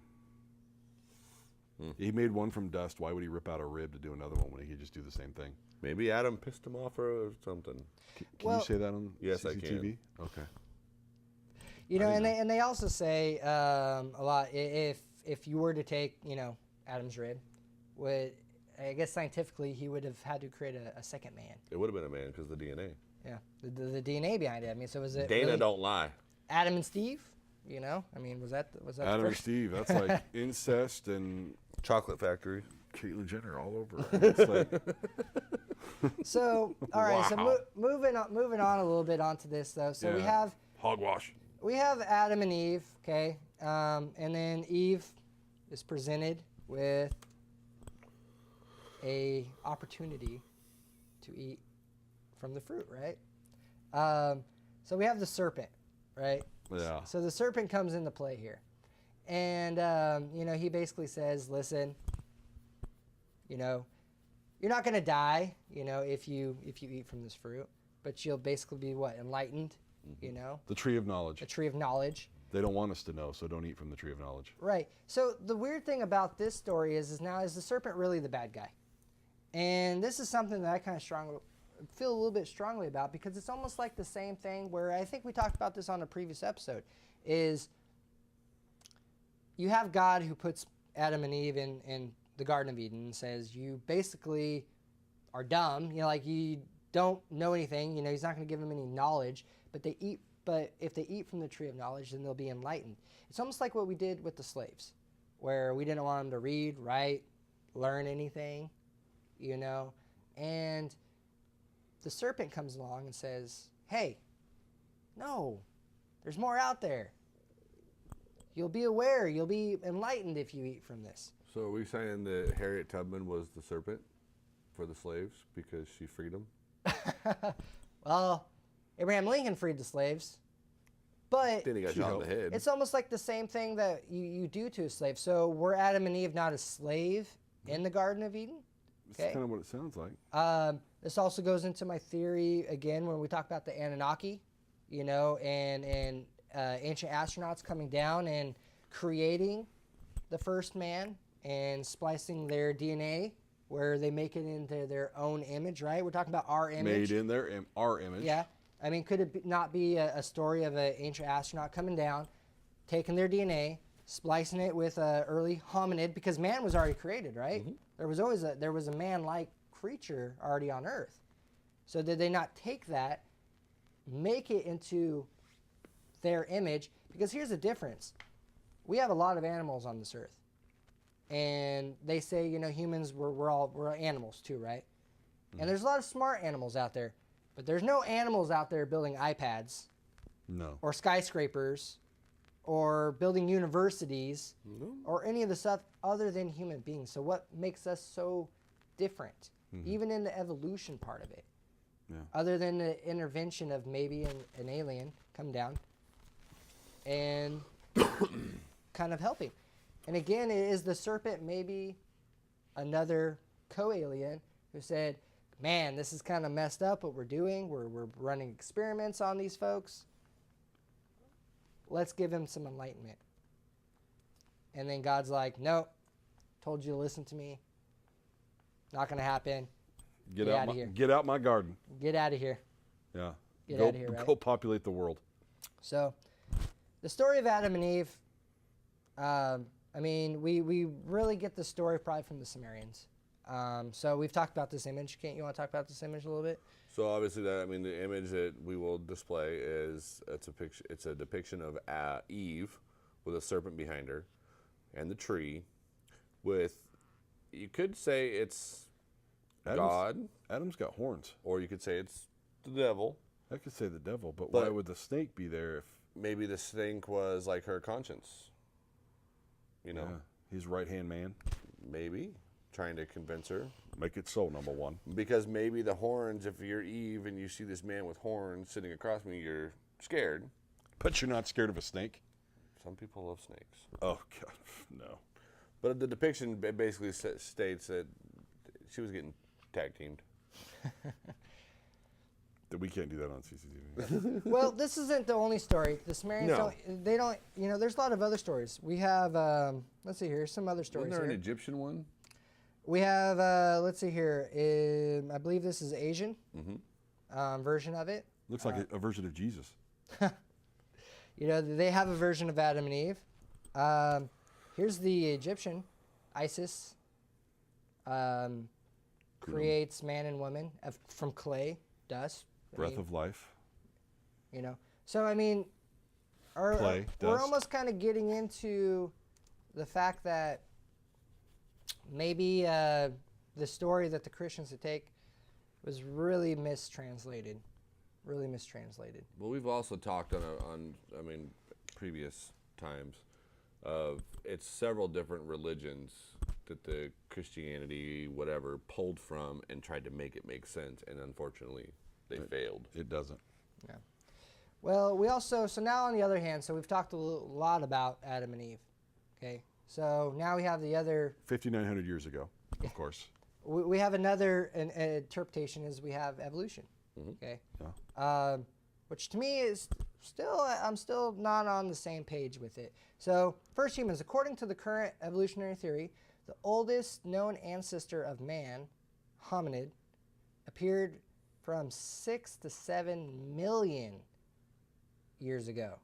He made one from dust. Why would he rip out a rib to do another one when he could just do the same thing? Maybe Adam pissed him off or something. Can Well- you say that on Yes, I CCTV? Okay. You know, and they also say a lot. If you were to take, you know, Adam's rib, I guess scientifically he would have had to create a second man. It would have been a man because of the DNA. Yeah, the DNA behind it. I mean, so was it Dana really don't lie. Adam and Steve? You know, I mean, was that the Adam and first? Steve, that's like incest and Chocolate factory. Caitlyn Jenner all over. It's like, So all right, so Wow. moving on a little bit onto this though. So we yeah. have Hogwash. Adam and Eve, okay, and then Eve is presented with a opportunity to eat from the fruit, right? So we have the serpent, right? Yeah. So the serpent comes into play here, and you know, he basically says, "Listen, you know, you're not gonna die, you know, if you eat from this fruit, but you'll basically be what, enlightened, you know, The tree of knowledge. a tree of knowledge." They don't want us to know, so don't eat from the tree of knowledge. Right. So the weird thing about this story is the serpent really the bad guy? And this is something that I kind of feel a little bit strongly about, because it's almost like the same thing where I think we talked about this on a previous episode, is you have God who puts Adam and Eve in the Garden of Eden and says, you basically are dumb. You know, like you don't know anything. You know, he's not going to give them any knowledge, but if they eat from the tree of knowledge, then they'll be enlightened. It's almost like what we did with the slaves, where we didn't want them to read, write, learn anything, you know. And the serpent comes along and says, hey, no, there's more out there. You'll be aware, you'll be enlightened if you eat from this. So are we saying that Harriet Tubman was the serpent for the slaves because she freed them? Well, Abraham Lincoln freed the slaves, but Then he got shot in the head. it's almost like the same thing that you do to a slave. So were Adam and Eve not a slave in the Garden of Eden? It's Okay. kind of what it sounds like. This also goes into my theory again when we talk about the Anunnaki, you know, and ancient astronauts coming down and creating the first man and splicing their DNA where they make it into their own image, right? We're talking about our image. Made in our image. Yeah. I mean, could it not be a story of an ancient astronaut coming down, taking their DNA, splicing it with an early hominid, because man was already created, right? Mm-hmm. There was a man-like creature already on Earth. So did they not take that, make it into their image? Because here's the difference. We have a lot of animals on this Earth. And they say, you know, humans, we're animals too, right? And there's a lot of smart animals out there. But there's no animals out there building iPads No. or skyscrapers or building universities or any of the stuff other than human beings. So what makes us so different, even in the evolution part of it, other than the intervention of maybe an alien come down and kind of helping? And again, is the serpent maybe another co-alien who said, man, this is kind of messed up what we're doing. We're running experiments on these folks. Let's give him some enlightenment. And then God's like, nope, told you to listen to me. Not going to happen. Get Get out outta my here. get out my garden. Get out of here. Yeah. Get go, outta here, right? Go populate the world. So the story of Adam and Eve, I mean, we really get the story probably from the Sumerians. So we've talked about this image. Kent, you want to talk about this image a little bit? So obviously, the image that we will display is it's a depiction of Eve with a serpent behind her, and the tree, with, you could say it's God, Adam's got horns. or you could say it's the devil. I could say the devil, but why But- would the snake be there if Maybe the snake was like her conscience. You know, he's right-hand man? maybe trying to convince her. Make it so, number one. Because maybe the horns, if you're Eve and you see this man with horns sitting across me, you're scared. But you're not scared of a snake? Some people love snakes. Oh, God, no. But the depiction basically states that she was getting tag teamed. That we can't do that on CCTV. Well, this isn't the only story. The Sumerians No. they don't, you know, there's a lot of other stories. We have, let's see here, some other stories Wasn't there an here. Egyptian one? We have, let's see here, I believe this is Asian version of it. Looks like a version of Jesus. You know, they have a version of Adam and Eve. Here's the Egyptian, Isis, creates man and woman from clay, dust. I Breath mean, of life. you know. So I mean, Clay, we're dust. almost kind of getting into the fact that maybe the story that the Christians would take was really mistranslated. Really mistranslated. Well, we've also talked on previous times of it's several different religions that the Christianity, whatever, pulled from and tried to make it make sense, and unfortunately, they failed. It doesn't. Yeah. Well, we also, so now on the other hand, so we've talked a lot about Adam and Eve. Okay. So now we have the other, 5,900 years ago, of course. we have another an interpretation is we have evolution. Okay. Which to me is still, I'm still not on the same page with it. So first humans, according to the current evolutionary theory, the oldest known ancestor of man, hominid, appeared from 6 to 7 million years ago.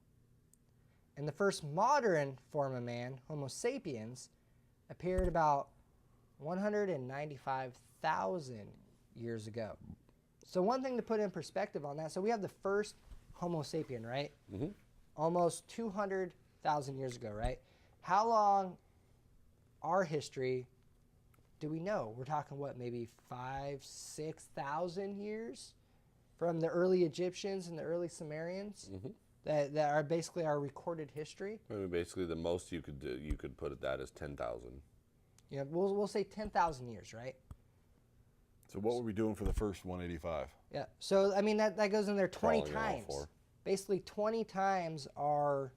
And the first modern form of man, Homo sapiens, appeared about 195,000 years ago. So one thing to put in perspective on that, so we have the first Homo sapien, right? Mm-hmm. Almost 200,000 years ago, right? How long our history do we know? We're talking what, maybe 6,000 years from the early Egyptians and the early Sumerians that are basically our recorded history. I mean, basically, the most you could do, you could put at that is 10,000. Yeah, we'll say 10,000 years, right? So what were we doing for the first 185? Yeah. So I mean that goes in there 20 Crawling on all times. four. Basically 20 times our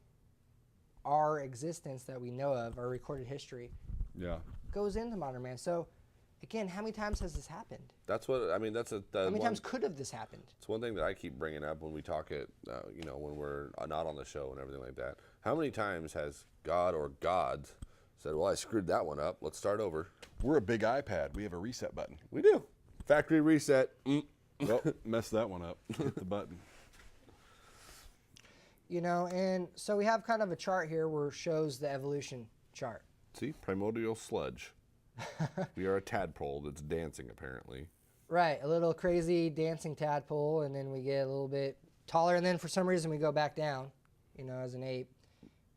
existence that we know of, our recorded history, Yeah. goes into modern man. So again, how many times has this happened? That's what I mean. That's a How many times could have this happened? It's one thing that I keep bringing up when we talk it, when we're not on the show and everything like that. How many times has God or gods said, "Well, I screwed that one up. Let's start over." We're a big iPad. We have a reset button. We do. Factory reset. Well, messed that one up. Hit the button. And so we have kind of a chart here where it shows the evolution chart. See, primordial sludge. We are a tadpole that's dancing, apparently. Right, a little crazy dancing tadpole, and then we get a little bit taller, and then for some reason we go back down, as an ape,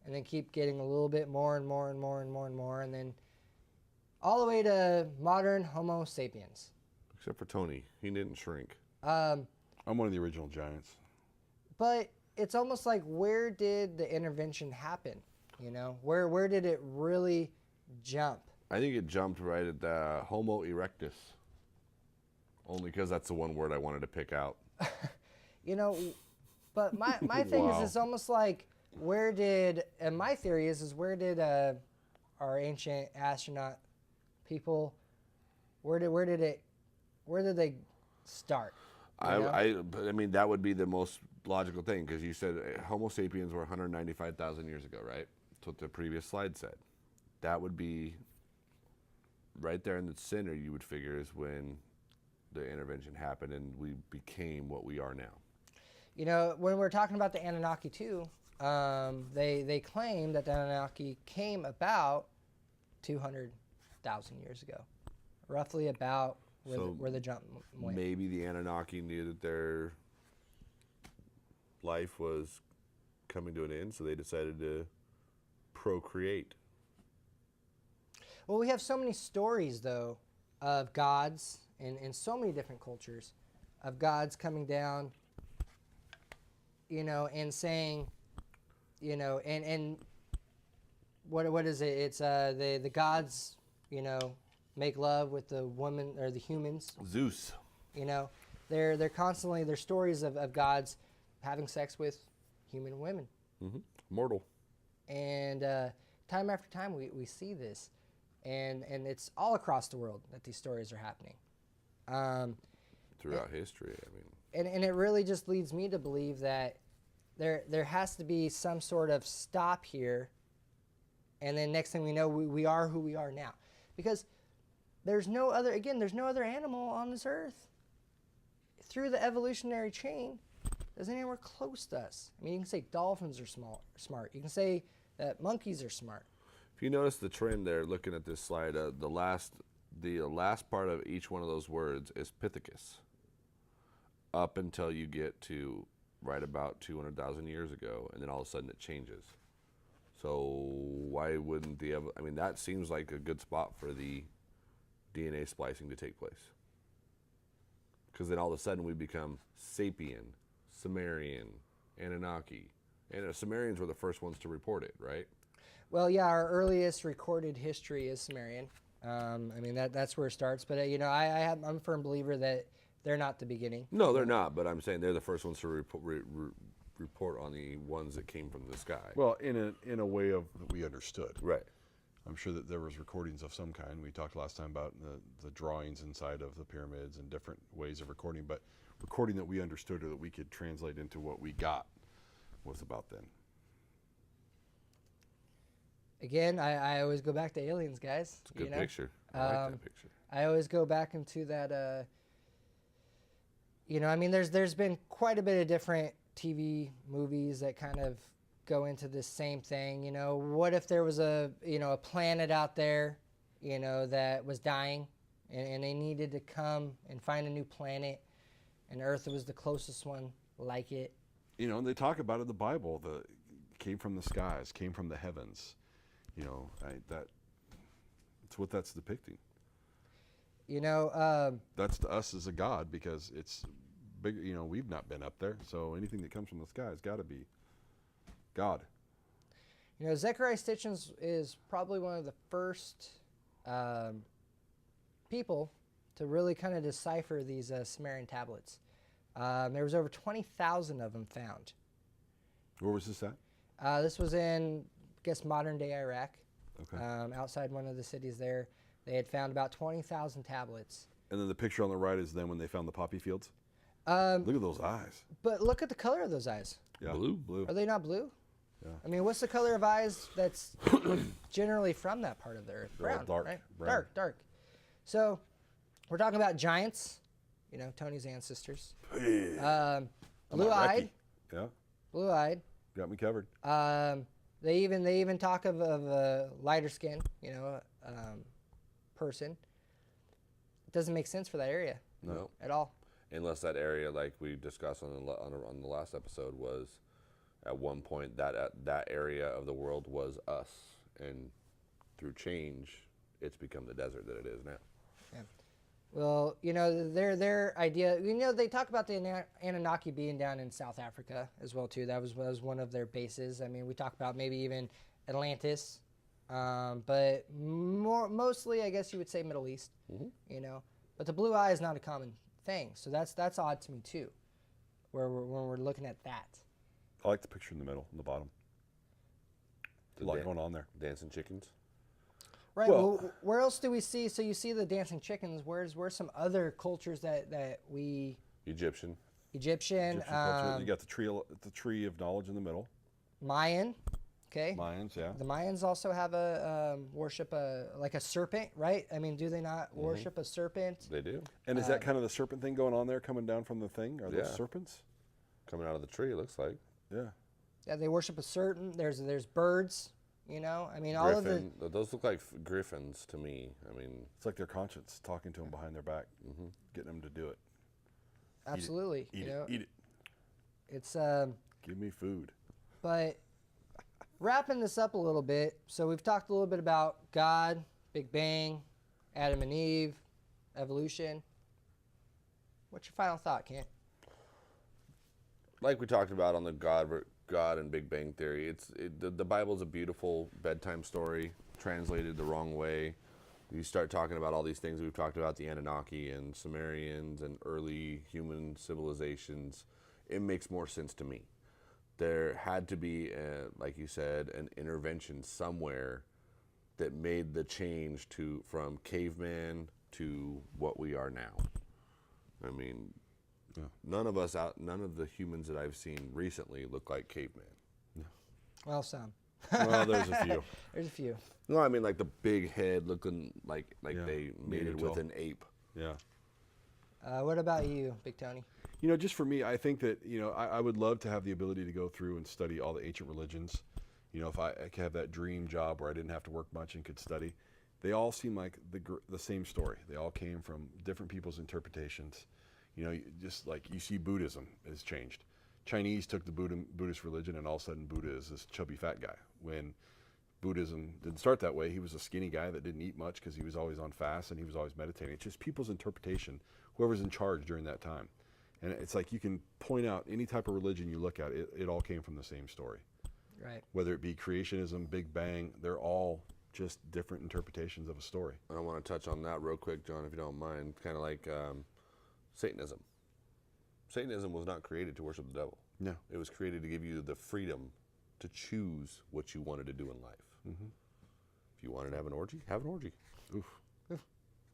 and then keep getting a little bit more and more and more and more and more, and then all the way to modern Homo sapiens. Except for Tony. He didn't shrink. I'm one of the original giants. But it's almost like, where did the intervention happen? Where did it really jump? I think it jumped right at the Homo erectus. Only because that's the one word I wanted to pick out. But my thing Wow. is, it's almost like, and my theory is where did our ancient astronaut people, where did they start? But I mean, that would be the most logical thing, because you said Homo sapiens were 195,000 years ago, right? That's what the previous slide said. That would be right there in the center, you would figure, is when the intervention happened and we became what we are now. When we're talking about the Anunnaki too, they claim that the Anunnaki came about 200,000 years ago, roughly about where the jump went. Maybe the Anunnaki knew that their life was coming to an end, so they decided to procreate. Well, we have so many stories, though, of gods in so many different cultures, of gods coming down, and saying, and what is it? It's the gods, make love with the woman or the humans. Zeus. They're constantly, there's stories of gods having sex with human women. Mm-hmm. Mortal. And time after time we see this, and it's all across the world that these stories are happening. Throughout history, I mean. And it really just leads me to believe that there has to be some sort of stop here, and then next thing we know, we are who we are now. Because there's no other animal on this earth through the evolutionary chain that's anywhere close to us. I mean, you can say dolphins are smart. You can say that monkeys are smart. If you notice the trend there, looking at this slide, the last part of each one of those words is Pithecus, up until you get to right about 200,000 years ago, and then all of a sudden it changes. So why wouldn't that seems like a good spot for the DNA splicing to take place. Because then all of a sudden we become Sapien, Sumerian, Anunnaki. And the Sumerians were the first ones to report it, right? Well, yeah, our earliest recorded history is Sumerian. That's where it starts. But I'm a firm believer that they're not the beginning. No, they're not. But I'm saying they're the first ones to report on the ones that came from the sky. Well, in a way of that we understood. Right. I'm sure that there was recordings of some kind. We talked last time about the drawings inside of the pyramids and different ways of recording, but recording that we understood or that we could translate into what we got was about then. Again, I always go back to aliens, guys. It's a good picture. I like that picture. I always go back into that. There's been quite a bit of different TV movies that kind of go into this same thing. What if there was a planet out there, that was dying, and they needed to come and find a new planet, and Earth was the closest one like it. And they talk about it in the Bible. Came from the skies, came from the heavens. That's what that's depicting. That's to us as a god because it's big. We've not been up there, so anything that comes from the sky has got to be God. Zecharia Sitchin is probably one of the first people to really kind of decipher these Sumerian tablets. There was over 20,000 of them found. Where was this at? This was in, I guess, modern-day Iraq. Okay. Outside one of the cities there. They had found about 20,000 tablets. And then the picture on the right is then when they found the poppy fields. Um, Look at those eyes. But look at the color of those eyes. Yeah. Blue. Are they not blue? Yeah. I mean, what's the color of eyes that's generally from that part of the earth? They're all Brown, dark, right? brown. Dark. So we're talking about giants, Tony's ancestors. Blue-eyed. Yeah. Blue-eyed. Got me covered. They even talk of a lighter skin, person. It doesn't make sense for that area No. at all. Unless that area, like we discussed on the last episode, was at one point that area of the world was us, and through change, it's become the desert that it is now. Yeah. Well, their idea. They talk about the Anunnaki being down in South Africa as well too. That was one of their bases. I mean, we talk about maybe even Atlantis, but mostly, I guess you would say Middle East. Mm-hmm. But the blue eye is not a common thing, so that's odd to me too. When we're looking at that. I like the picture in the middle, in the bottom. There's a lot going on there. Dancing chickens. Right. Well- Well, where else do we see? So you see the dancing chickens. Where's some other cultures that we Egyptian. Egyptian, Egyptian culture. You got the tree of knowledge in the middle. Mayan. Okay. Mayans, yeah. The Mayans also have a worship like a serpent, right? I mean, do they not worship a serpent? They do. And is that kind of the serpent thing going on there, coming down from the thing? Are those Yeah. serpents? Coming out of the tree, it looks like. Yeah. Yeah, they worship a certain. There's birds. I mean, all of the. Griffin. Those look like griffins to me. I mean, It's like their conscience talking to them behind their back, getting them to do it. Absolutely. Eat it. Eat it. It's Give me food. But wrapping this up a little bit, so we've talked a little bit about God, Big Bang, Adam and Eve, evolution. What's your final thought, Kent? like we talked about on the God and Big Bang Theory, the Bible's a beautiful bedtime story translated the wrong way. You start talking about all these things we've talked about, the Anunnaki and Sumerians and early human civilizations. It makes more sense to me. There had to be, like you said, an intervention somewhere that made the change from caveman to what we are now. I mean, none of the humans that I've seen recently look like caveman. Well, some. Well, there's a few. There's a few. No, I mean like the big head looking like Yeah, they mated with Neanderthal. an ape. Yeah. What about you, Big Tony? Just for me, I think that, I would love to have the ability to go through and study all the ancient religions. If I could have that dream job where I didn't have to work much and could study. They all seem like the same story. They all came from different people's interpretations. Just like you see Buddhism has changed. Chinese took the Buddhist religion, and all of a sudden Buddha is this chubby fat guy. When Buddhism didn't start that way, he was a skinny guy that didn't eat much because he was always on fast and he was always meditating. It's just people's interpretation, whoever's in charge during that time. And it's like you can point out any type of religion you look at, it all came from the same story. Right. Whether it be creationism, Big Bang, they're all just different interpretations of a story. And I want to touch on that real quick, John, if you don't mind. Kind of like Satanism. Satanism was not created to worship the devil. No. It was created to give you the freedom to choose what you wanted to do in life. Mm-hmm. If you wanted to have an orgy, have an orgy. Oof.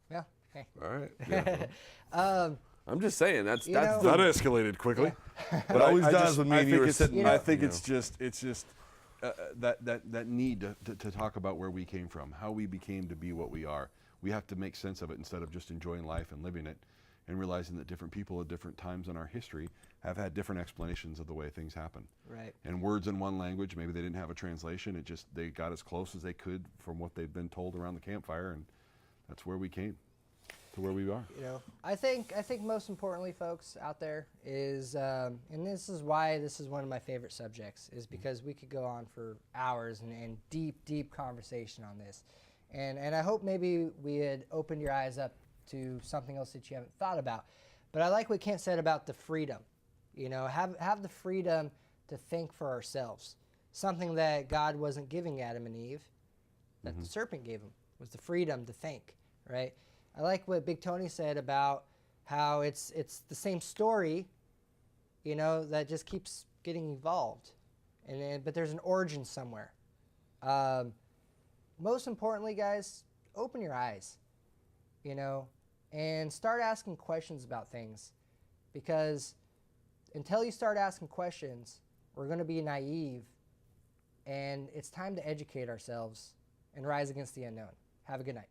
Yeah. Hey. All right. Yeah. Um, I'm just saying that's know- That escalated quickly. It always does when me and you were sitting. I think it's just that need to talk about where we came from, how we became to be what we are. We have to make sense of it instead of just enjoying life and living it, and realizing that different people at different times in our history have had different explanations of the way things happen. right. And words in one language, maybe they didn't have a translation. They got as close as they could from what they'd been told around the campfire, and that's where we came to where we are. You know, I think most importantly, folks out there is, and this is why this is one of my favorite subjects, is because we could go on for hours and deep conversation on this, and I hope maybe we had opened your eyes up to something else that you haven't thought about. But I like what Kent said about the freedom. You know, have the freedom to think for ourselves. Something that God wasn't giving Adam and Eve, that the serpent gave them, was the freedom to think, right? I like what Big Tony said about how it's the same story, you know, that just keeps getting evolved, but there's an origin somewhere. Most importantly, guys, open your eyes, you know, and start asking questions about things, because until you start asking questions, we're going to be naive, and it's time to educate ourselves and rise against the unknown. Have a good night.